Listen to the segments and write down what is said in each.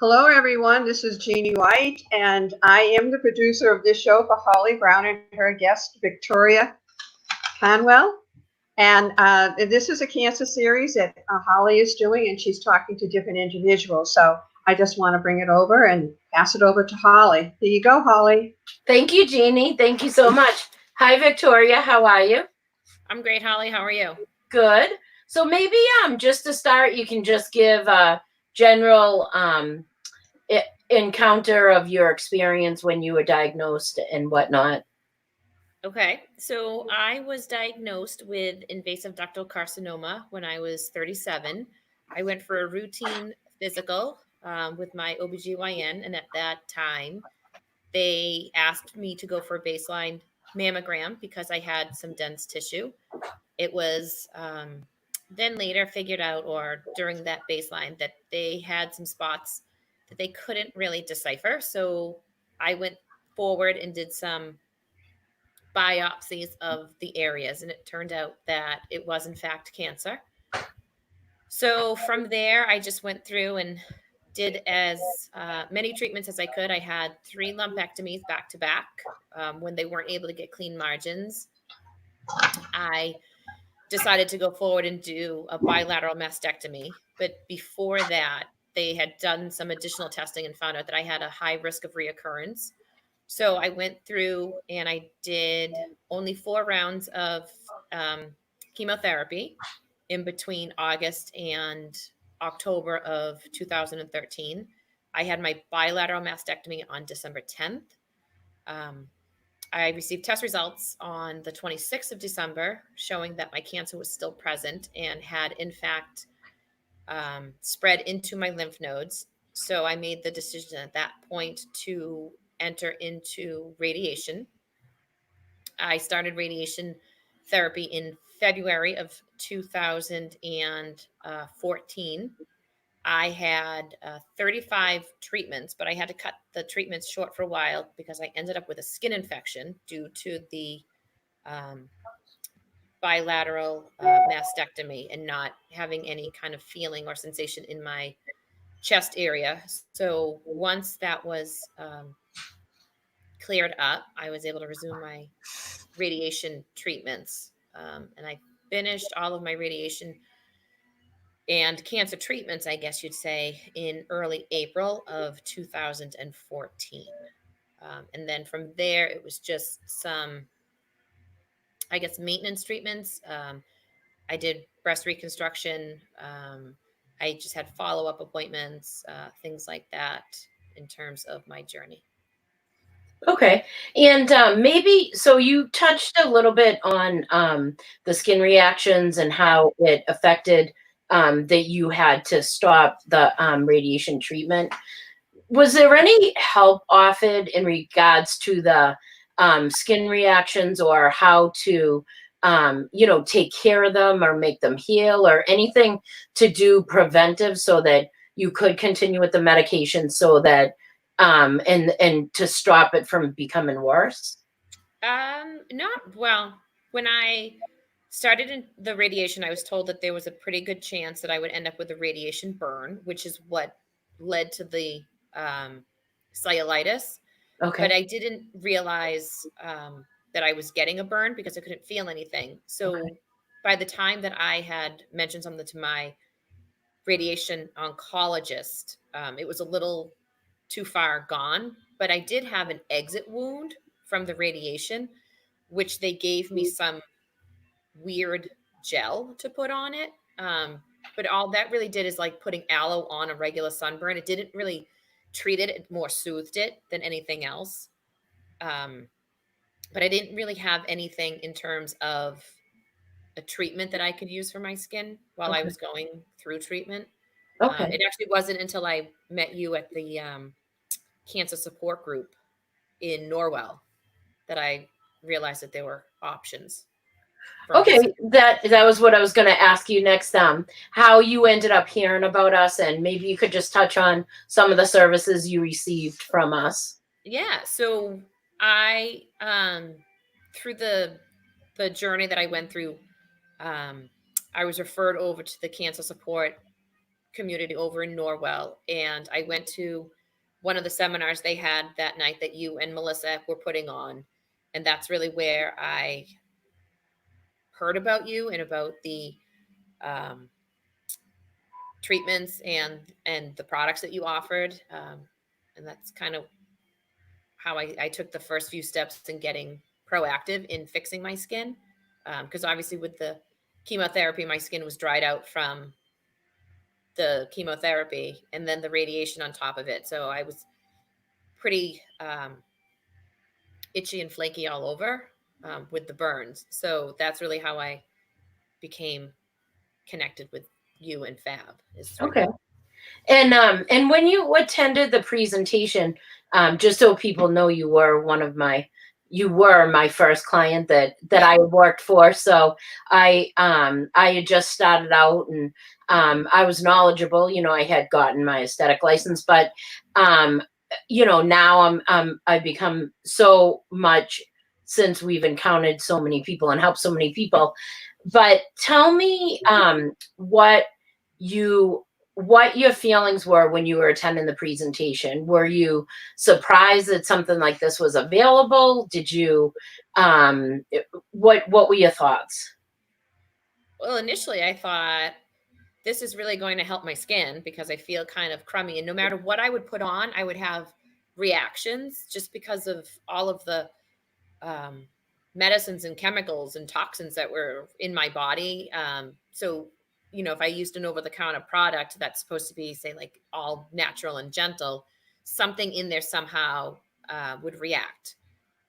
Hello, everyone. This is Jeannie White, and I am the producer of this show for Holly Brown and her guest, Victoria Conwell. And this is a cancer series that Holly is doing, and she's talking to different individuals. So I just want to bring it over and pass it over to Holly. Here you go, Holly. Thank you, Jeannie. Thank you so much. Hi, Victoria. How are you? I'm great, Holly. How are you? Good. So maybe just to start, you can just give a general encounter of your experience when you were diagnosed and whatnot. Okay. So I was diagnosed with invasive ductal carcinoma when I was 37. I went for a routine physical with my OBGYN, and at that time, they asked me to go for a baseline mammogram because I had some dense tissue. It was then later figured out, or during that baseline, that they had some spots that they couldn't really decipher. So I went forward and did some biopsies of the areas, and it turned out that it was in fact cancer. So from there, I just went through and did as many treatments as I could. I had 3 lumpectomies back to back when they weren't able to get clean margins. I decided to go forward and do a bilateral mastectomy. But before that, they had done some additional testing and found out that I had a high risk of reoccurrence. So I went through and I did only 4 rounds of chemotherapy in between August and October of 2013. I had my bilateral mastectomy on December 10th. I received test results on the 26th of December showing that my cancer was still present and had, in fact, spread into my lymph nodes. So I made the decision at that point to enter into radiation. I started radiation therapy in February of 2014. I had 35 treatments, but I had to cut the treatments short for a while because I ended up with a skin infection due to the bilateral mastectomy and not having any kind of feeling or sensation in my chest area. So once that was cleared up, I was able to resume my radiation treatments. And I finished all of my radiation and cancer treatments, I guess you'd say, in early April of 2014. And then from there, it was just some, I guess, maintenance treatments. I did breast reconstruction. I just had follow-up appointments, things like that in terms of my journey. Okay. And maybe, so you touched a little bit on the skin reactions and how it affected that you had to stop the radiation treatment. Was there any help offered in regards to the skin reactions, or how to, take care of them or make them heal, or anything to do preventive so that you could continue with the medication so that and to stop it from becoming worse? Not well. When I started in the radiation, I was told that there was a pretty good chance that I would end up with a radiation burn, which is what led to the cellulitis. But Okay. I didn't realize that I was getting a burn because I couldn't feel anything. So Okay. by the time that I had mentioned something to my radiation oncologist, it was a little too far gone. But I did have an exit wound from the radiation, which they gave me some weird gel to put on it. But all that really did is like putting aloe on a regular sunburn. It didn't really treat it, it more soothed it than anything else. Um, but I didn't really have anything in terms of a treatment that I could use for my skin while I Okay. was going through treatment. Okay. It actually wasn't until I met you at the cancer support group in Norwell that I realized that there were options for my Okay, skin. that was what I was going to ask you next. How you ended up hearing about us, and maybe you could just touch on some of the services you received from us. Yeah, so I through the journey that I went through, I was referred over to the cancer support community over in Norwell, and I went to one of the seminars they had that night that you and Melissa were putting on, and that's really where I heard about you and about the um, treatments and the products that you offered, and that's kind of how I took the first few steps in getting proactive in fixing my skin, because obviously with the chemotherapy, my skin was dried out from the chemotherapy and then the radiation on top of it. So I was pretty itchy and flaky all over with the burns. So that's really how I became connected with you and Fab, is through Okay. that. And when you attended the presentation, just so people know, you were my first client that I worked for. So I had just started out, and I was knowledgeable. I had gotten my aesthetic license, but now I've become so much, since we've encountered so many people and helped so many people. But tell me you what your feelings were when you were attending the presentation. Were you surprised that something like this was available? Did you, what were your thoughts? Well, initially I thought this is really going to help my skin because I feel kind of crummy. And no matter what I would put on, I would have reactions just because of all of the um, medicines and chemicals and toxins that were in my body. So, if I used an over the counter product that's supposed to be, say, like all natural and gentle, something in there somehow would react.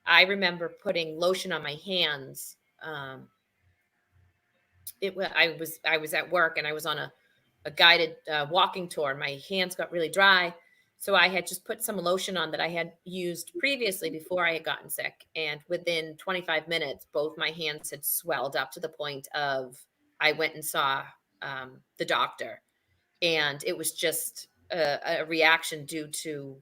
I remember putting lotion on my hands. I was at work and I was on a guided walking tour, and my hands got really dry. So I had just put some lotion on that I had used previously before I had gotten sick. And within 25 minutes, both my hands had swelled up to the point of I went and saw the doctor. And it was just a reaction due to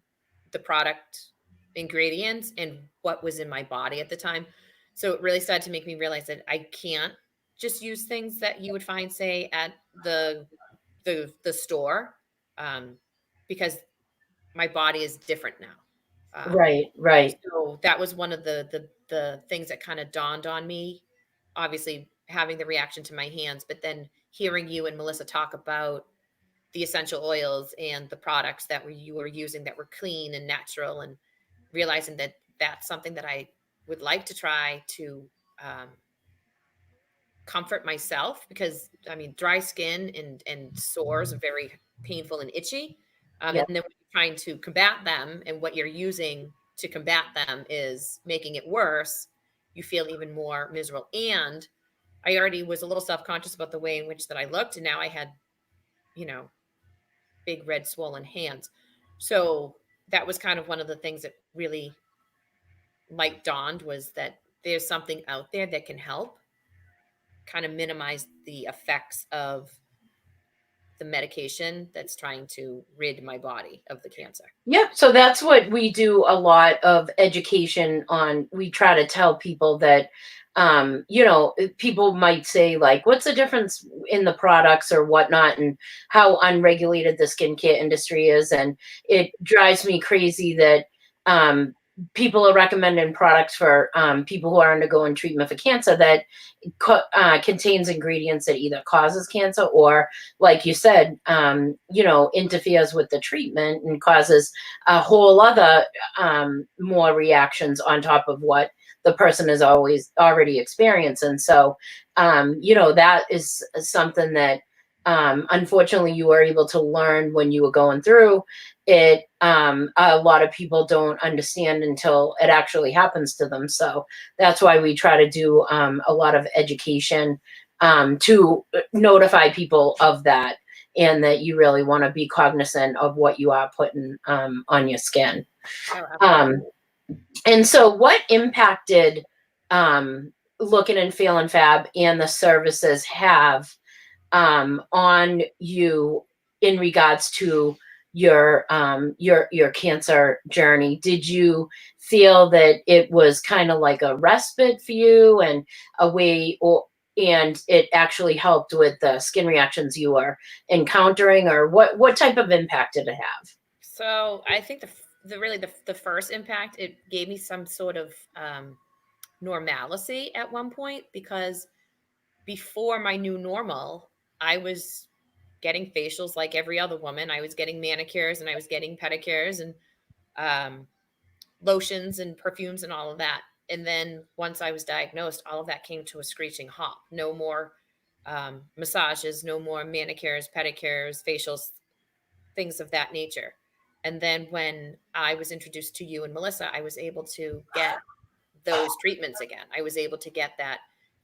the product ingredients and what was in my body at the time. So it really started to make me realize that I can't just use things that you would find, say, at the store, um, because my body is different now. Right. So that was one of the things that kind of dawned on me. Obviously, having the reaction to my hands, but then hearing you and Melissa talk about the essential oils and the products that you were using that were clean and natural, and realizing that that's something that I would like to try to um, comfort myself, because I mean, dry skin and sores are very painful and itchy. Yep. And then when you're trying to combat them, and what you're using to combat them is making it worse, you feel even more miserable. And I already was a little self-conscious about the way in which that I looked, and now I had, you know, big red swollen hands. So that was kind of one of the things that really light dawned, was that there's something out there that can help kind of minimize the effects of the medication that's trying to rid my body of the cancer. Yeah, so that's what we do a lot of education on. We try to tell people that, people might say, like, what's the difference in the products or whatnot, and how unregulated the skincare industry is. And it drives me crazy that people are recommending products for people who are undergoing treatment for cancer that contains ingredients that either causes cancer or, like you said, interferes with the treatment and causes a whole other more reactions on top of what the person is always already experiencing. So, that is something that unfortunately you were able to learn when you were going through it. A lot of people don't understand until it actually happens to them. So that's why we try to do a lot of education to notify people of that, and that you really want to be cognizant of what you are putting on your skin. Oh, And so what impacted Looking and Feeling Fab and the services have on you in regards to your cancer journey? Did you feel that it was kind of like a respite for you, and a way, and it actually helped with the skin reactions you were encountering, or what type of impact did it have? So I think the first impact, it gave me some sort of normalcy at one point, because before my new normal, I was getting facials like every other woman. I was getting manicures and I was getting pedicures and um, lotions and perfumes and all of that. And then once I was diagnosed, all of that came to a screeching halt. No more massages, no more manicures, pedicures, facials, things of that nature. And then when I was introduced to you and Melissa, I was able to get those treatments again. I was able to get that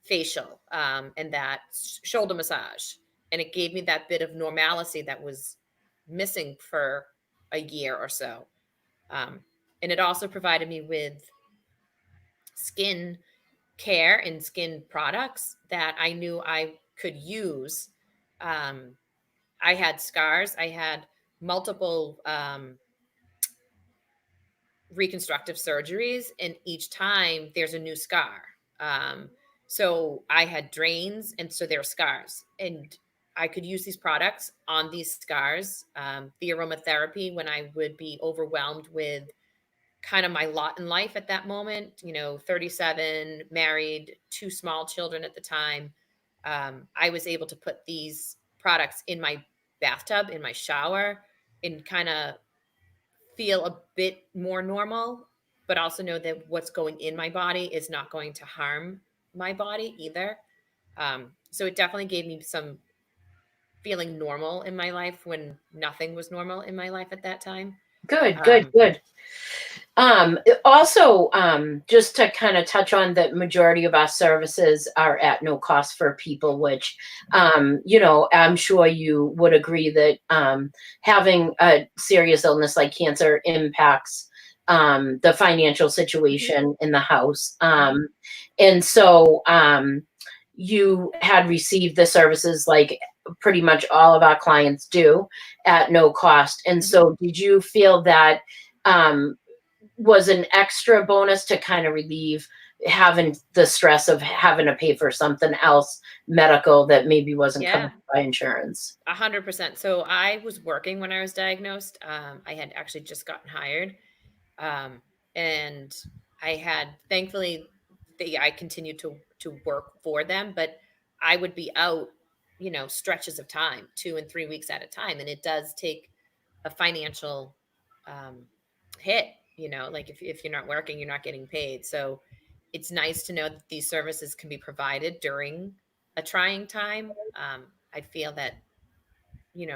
facial and that shoulder massage. And it gave me that bit of normalcy that was missing for a year or so. Um, and it also provided me with skin care and skin products that I knew I could use. Um, I had scars. I had multiple reconstructive surgeries, and each time there's a new scar. Um, so I had drains, and so there are scars, and I could use these products on these scars. The aromatherapy, when I would be overwhelmed with kind of my lot in life at that moment, 37, married, two small children at the time. I was able to put these products in my bathtub, in my shower, and kind of feel a bit more normal, but also know that what's going in my body is not going to harm my body either. So it definitely gave me some feeling normal in my life when nothing was normal in my life at that time. Good, good, Um, good. Also, just to kind of touch on that, majority of our services are at no cost for people, which, I'm sure you would agree that having a serious illness like cancer impacts the financial situation in the house. And so you had received the services like pretty much all of our clients do at no cost. And so did you feel that was an extra bonus to kind of relieve having the stress of having to pay for something else medical that maybe wasn't yeah, covered by insurance? 100%. So I was working when I was diagnosed. I had actually just gotten hired. Um, and I had, thankfully, I continued to work for them, but I would be out, stretches of time, 2 and 3 weeks at a time. And it does take a financial um, hit, like if you're not working, you're not getting paid. So it's nice to know that these services can be provided during a trying time. I feel that,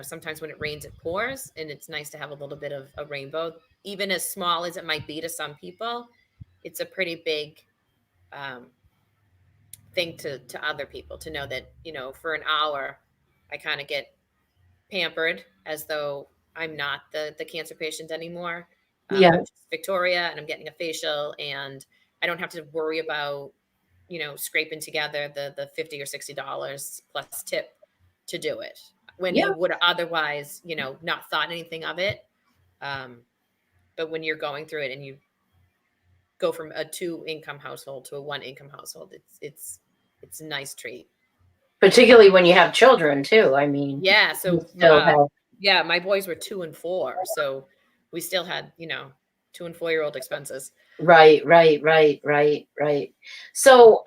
sometimes when it rains, it pours, and it's nice to have a little bit of a rainbow, even as small as it might be to some people. It's a pretty big um, thing to other people to know that, for an hour, I kind of get pampered as though I'm not the cancer patient anymore. Yeah, I'm just Victoria, and I'm getting a facial, and I don't have to worry about, scraping together the $50 or $60 plus tip to do it, when yeah. you would otherwise, not thought anything of it. Um, but when you're going through it and you go from a 2 income household to a 1 income household, it's a nice treat. Particularly when you have children too. I mean, Yeah. you So, still have. yeah, my boys were 2 and 4, so we still had, 2 and 4-year-old expenses. Right, right, right, right, right. So,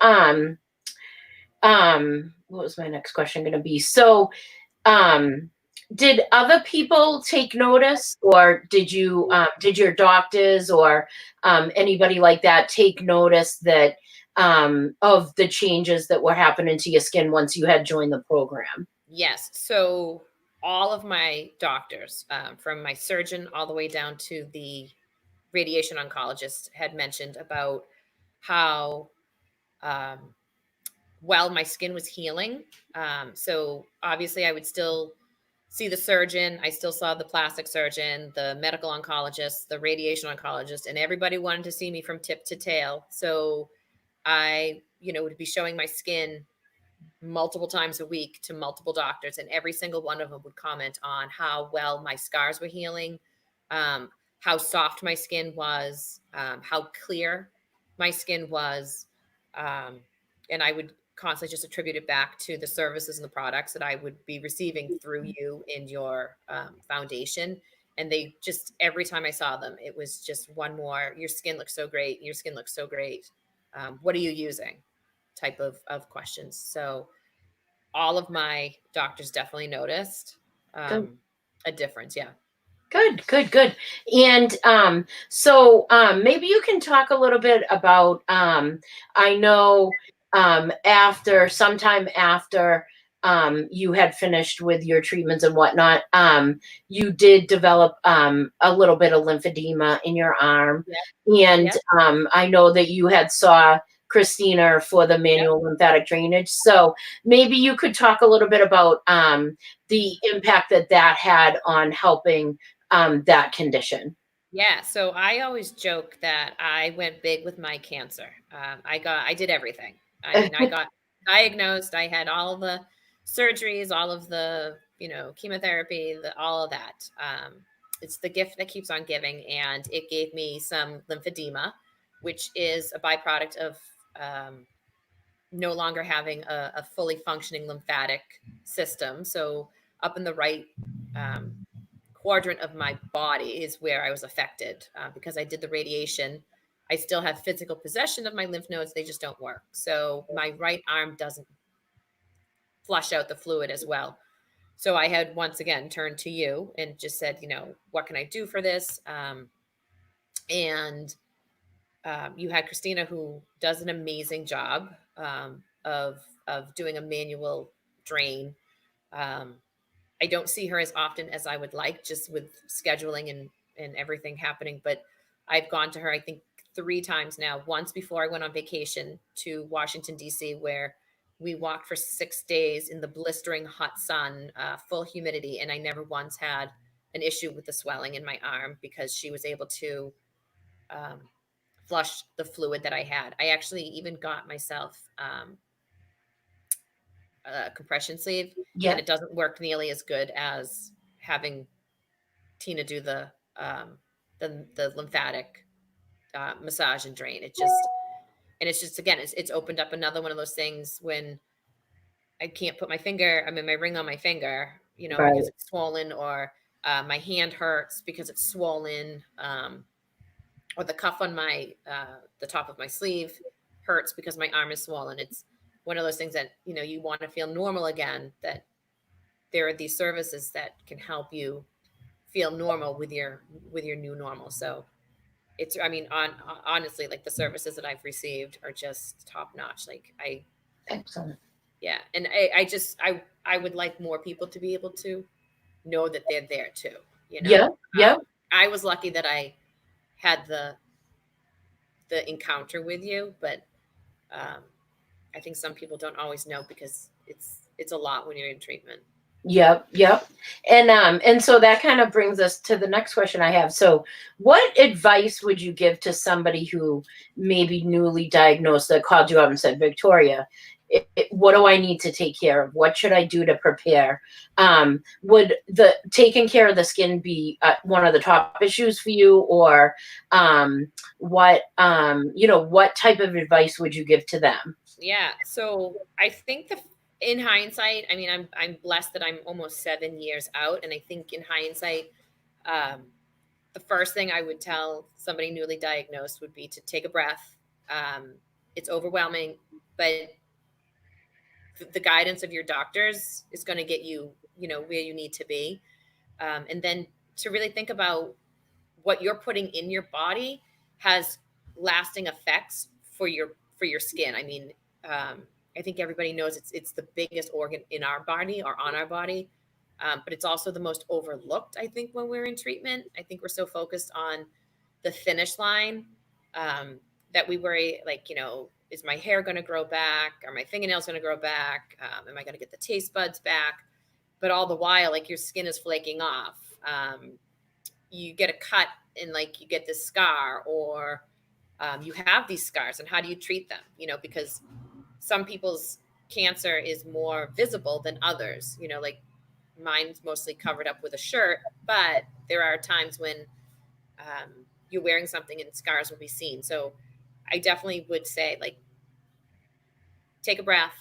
what was my next question going to be? So, um, did other people take notice, or did your doctors or anybody like that take notice that of the changes that were happening to your skin once you had joined the program? Yes. So all of my doctors, from my surgeon all the way down to the radiation oncologist, had mentioned about how um, well my skin was healing. So obviously, I would still see the surgeon. I still saw the plastic surgeon, the medical oncologist, the radiation oncologist, and everybody wanted to see me from tip to tail. So I, would be showing my skin multiple times a week to multiple doctors, and every single one of them would comment on how well my scars were healing, how soft my skin was, how clear my skin was. And I would constantly just attribute it back to the services and the products that I would be receiving through you in your foundation. And they just, every time I saw them, it was just one more, your skin looks so great. Your skin looks so great. What are you using? Type of questions. So all of my doctors definitely noticed a difference. Yeah. Good. And so maybe you can talk a little bit about, I know sometime after you had finished with your treatments and whatnot, you did develop a little bit of lymphedema in your arm. Yeah. And I know that you had saw Christina for the manual lymphatic drainage. So maybe you could talk a little bit about the impact that had on helping that condition. Yeah. So I always joke that I went big with my cancer. I did everything. I mean, I got diagnosed. I had all of the surgeries, all of the, chemotherapy, all of that. It's the gift that keeps on giving. And it gave me some lymphedema, which is a byproduct of no longer having a fully functioning lymphatic system. So up in the right quadrant of my body is where I was affected because I did the radiation. I still have physical possession of my lymph nodes. They just don't work. So my right arm doesn't flush out the fluid as well. So I had once again turned to you and just said, what can I do for this? And you had Christina, who does an amazing job of doing a manual drain. I don't see her as often as I would like, just with scheduling and everything happening. But I've gone to her, I think, 3 times now. Once before I went on vacation to Washington, D.C., where we walked for 6 days in the blistering hot sun, full humidity. And I never once had an issue with the swelling in my arm because she was able to flush the fluid that I had. I actually even got myself a compression sleeve, and it doesn't work nearly as good as having Tina do the lymphatic massage and drain. It's just, again, it's opened up another one of those things when I can't put my ring on my finger, Right. because it's swollen, or my hand hurts because it's swollen, or the cuff on the top of my sleeve hurts because my arm is swollen. It's one of those things that, you want to feel normal again, that there are these services that can help you feel normal with your new normal. So it's, honestly, like, the services that I've received are just top notch. Like, Excellent. yeah. And I would like more people to be able to know that they're there too. I was lucky that I had the encounter with you, but I think some people don't always know, because it's a lot when you're in treatment. Yep. And so that kind of brings us to the next question I have. So what advice would you give to somebody who may be newly diagnosed, that called you up and said, Victoria, what do I need to take care of? What should I do to prepare? Would the taking care of the skin be one of the top issues for you, or what type of advice would you give to them? Yeah. So I think in hindsight, I'm blessed that I'm almost 7 years out. And I think in hindsight, the first thing I would tell somebody newly diagnosed would be to take a breath. It's overwhelming, but the guidance of your doctors is going to get you, where you need to be. And then to really think about what you're putting in your body has lasting effects for your skin. I think everybody knows it's the biggest organ in our body, or on our body. But it's also the most overlooked, I think, when we're in treatment. I think we're so focused on the finish line, that we worry, like, is my hair going to grow back? Are my fingernails going to grow back? Am I going to get the taste buds back? But all the while, like, your skin is flaking off. You get a cut and, like, you get this scar, or you have these scars, and how do you treat them? Because some people's cancer is more visible than others. Like, mine's mostly covered up with a shirt, but there are times when you're wearing something and scars will be seen. So I definitely would say, like, take a breath.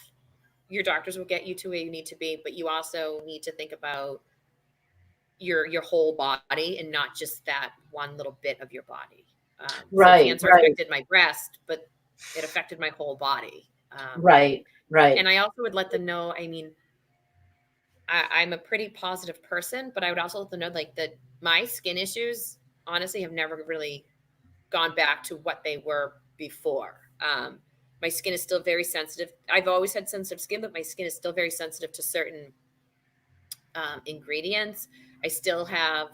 Your doctors will get you to where you need to be, but you also need to think about your whole body and not just that one little bit of your body. So Right, cancer right, affected my breast, but it affected my whole body. right, right, And I also would let them know, I mean, I'm a pretty positive person, but I would also let them know like that my skin issues honestly have never really gone back to what they were before. My skin is still very sensitive. I've always had sensitive skin, but my skin is still very sensitive to certain ingredients. I still have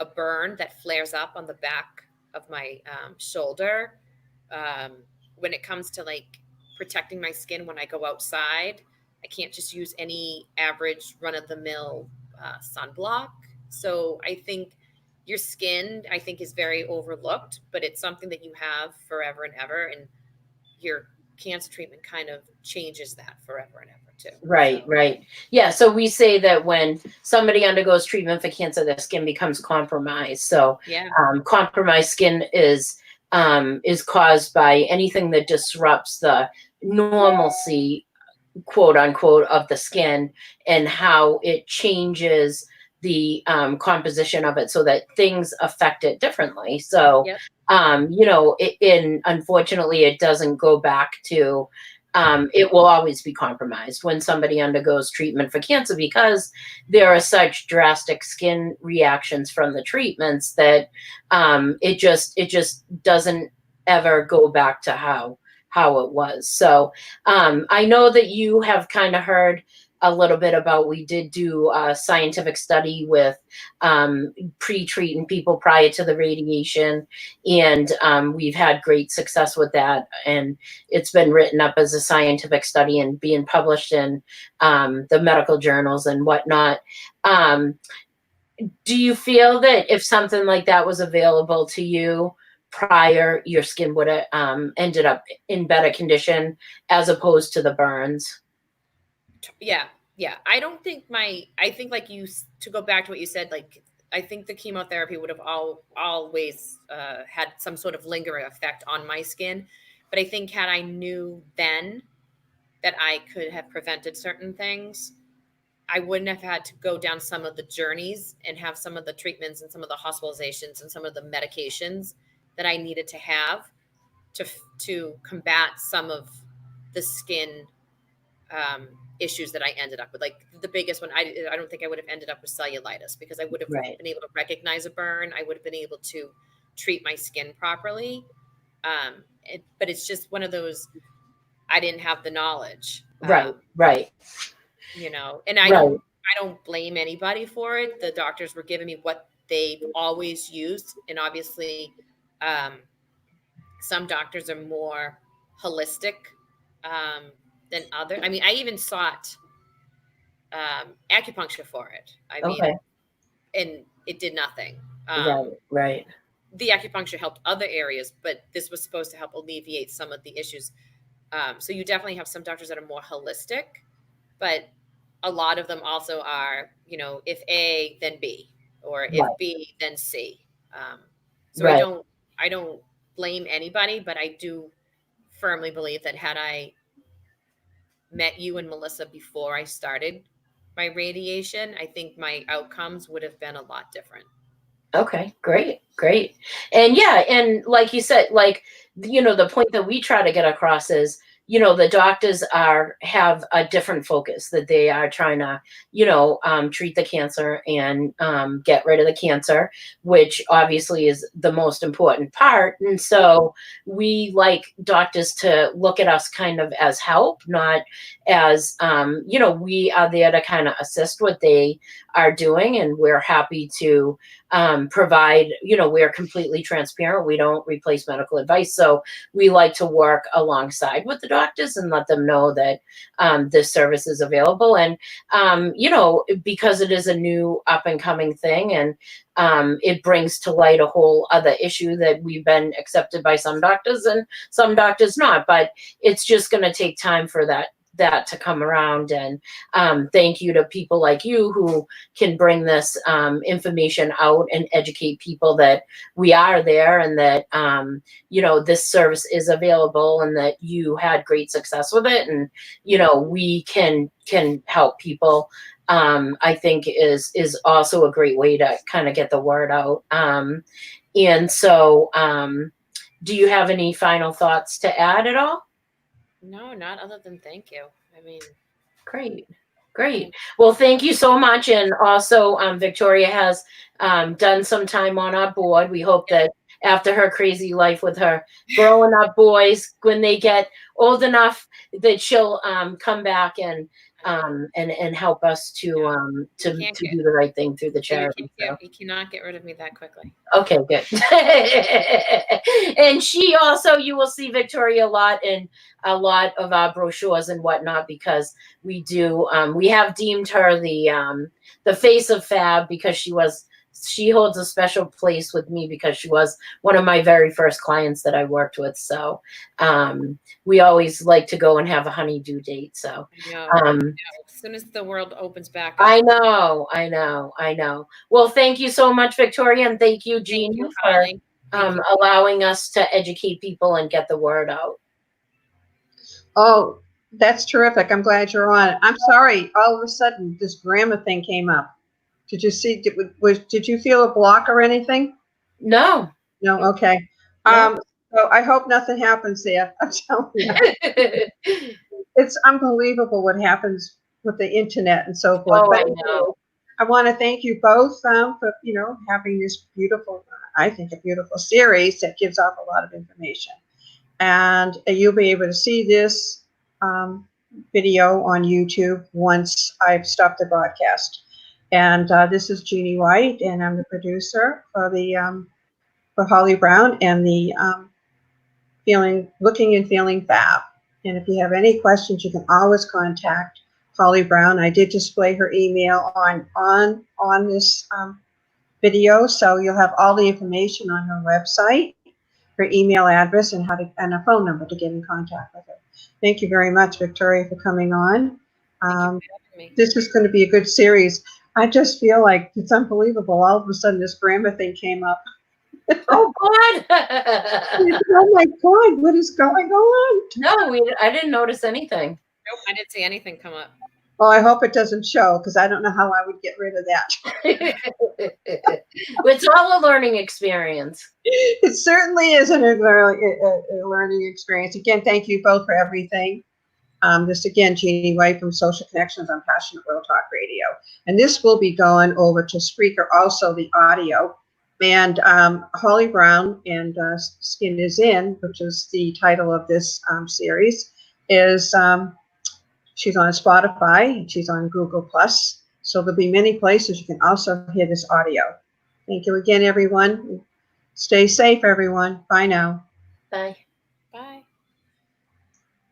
a burn that flares up on the back of my shoulder. When it comes to like protecting my skin when I go outside, I can't just use any average run of the mill sunblock. So I think your skin, I think, is very overlooked, but it's something that you have forever and ever. And your cancer treatment kind of changes that forever and ever too. right, So, right. Yeah, so we say that when somebody undergoes treatment for cancer, their skin becomes compromised. So yeah. compromised skin is caused by anything that disrupts the normalcy, quote unquote, of the skin, and how it changes the composition of it so that things affect it differently. So, Yep. unfortunately, it doesn't go back to, it will always be compromised when somebody undergoes treatment for cancer, because there are such drastic skin reactions from the treatments that it just doesn't ever go back to how it was. So I know that you have kind of heard a little bit about, we did do a scientific study with pre-treating people prior to the radiation, and we've had great success with that, and it's been written up as a scientific study and being published in the medical journals and whatnot. Do you feel that if something like that was available to you prior, your skin would have ended up in better condition as opposed to the burns? Yeah. Yeah. I think like to go back to what you said, like, I think the chemotherapy would have always had some sort of lingering effect on my skin. But I think had I knew then that I could have prevented certain things, I wouldn't have had to go down some of the journeys and have some of the treatments and some of the hospitalizations and some of the medications that I needed to have to combat some of the skin issues that I ended up with. Like the biggest one, I don't think I would have ended up with cellulitis because I would have Right, been able to recognize a burn. I would have been able to treat my skin properly. But it's just one of those, I didn't have the knowledge. right, right, And I right, don't blame anybody for it. The doctors were giving me what they've always used. And obviously, some doctors are more holistic than others. I mean, I even sought acupuncture for it. I mean, okay, and it did nothing. right, right, The acupuncture helped other areas, but this was supposed to help alleviate some of the issues. So you definitely have some doctors that are more holistic, but a lot of them also are, if A, then B, or if right, B, then C. So right. I don't blame anybody, but I do firmly believe that had I met you and Melissa before I started my radiation, I think my outcomes would have been a lot different. Okay, great, great. And yeah, and like you said, like, the point that we try to get across is, the doctors have a different focus, that they are trying to, treat the cancer and get rid of the cancer, which obviously is the most important part. And so we like doctors to look at us kind of as help, not as, we are there to kind of assist what they are doing, and we're happy to provide, we're completely transparent. We don't replace medical advice. So we like to work alongside with the doctors and let them know that this service is available. And, because it is a new up and coming thing, and it brings to light a whole other issue that we've been accepted by some doctors and some doctors not. But it's just going to take time for that that to come around. And thank you to people like you who can bring this information out and educate people that we are there, and that you know, this service is available, and that you had great success with it, and you know, we can help people. I think is also a great way to kind of get the word out. And so do you have any final thoughts to add at all? No, not other than thank you. I mean, Great. Great. Well, thank you so much. And also, Victoria has done some time on our board. We hope that after her crazy life with her growing up boys, when they get old enough, that she'll come back and help us to do the right thing through the charity. You cannot get rid of me that quickly. Okay, good. And she also, you will see Victoria a lot in a lot of our brochures and whatnot, because we do, we have deemed her the face of Fab, because she holds a special place with me, because she was one of my very first clients that I worked with. So we always like to go and have a honey-do date. So as soon as the world opens back up. I know. Well, thank you so much, Victoria, and thank you, Jean, for allowing us to educate people and get the word out. Oh, that's terrific. I'm glad you're on. I'm sorry. All of a sudden, this grammar thing came up. Did you see? Did you feel a block or anything? No. No. Okay. No. So I hope nothing happens there. I'm telling you, it's unbelievable what happens with the internet and so forth. Oh, But I know. I want to thank you both for having this beautiful, I think, a beautiful series that gives off a lot of information. And you'll be able to see this video on YouTube once I've stopped the broadcast. And this is Jeannie White, and I'm the producer for the for Holly Brown and the Looking and Feeling Fab. And if you have any questions, you can always contact Holly Brown. I did display her email on this video, so you'll have all the information on her website, her email address, and a phone number to get in contact with her. Thank you very much, Victoria, for coming on. This is going to be a good series. I just feel like it's unbelievable. All of a sudden, this grammar thing came up. Oh, God. Oh, my God, what is going on? No, I didn't notice anything. Nope, I didn't see anything come up. Well, I hope it doesn't show, because I don't know how I would get rid of that. It's all a learning experience. It certainly is a learning experience. Again, thank you both for everything. This again, Jeannie White from Social Connections on Passionate World Talk Radio. And this will be going over to Spreaker, also the audio. And Holly Brown and Skin is In, which is the title of this series, is she's on Spotify, and she's on Google Plus. So there'll be many places you can also hear this audio. Thank you again, everyone. Stay safe, everyone. Bye now. Bye.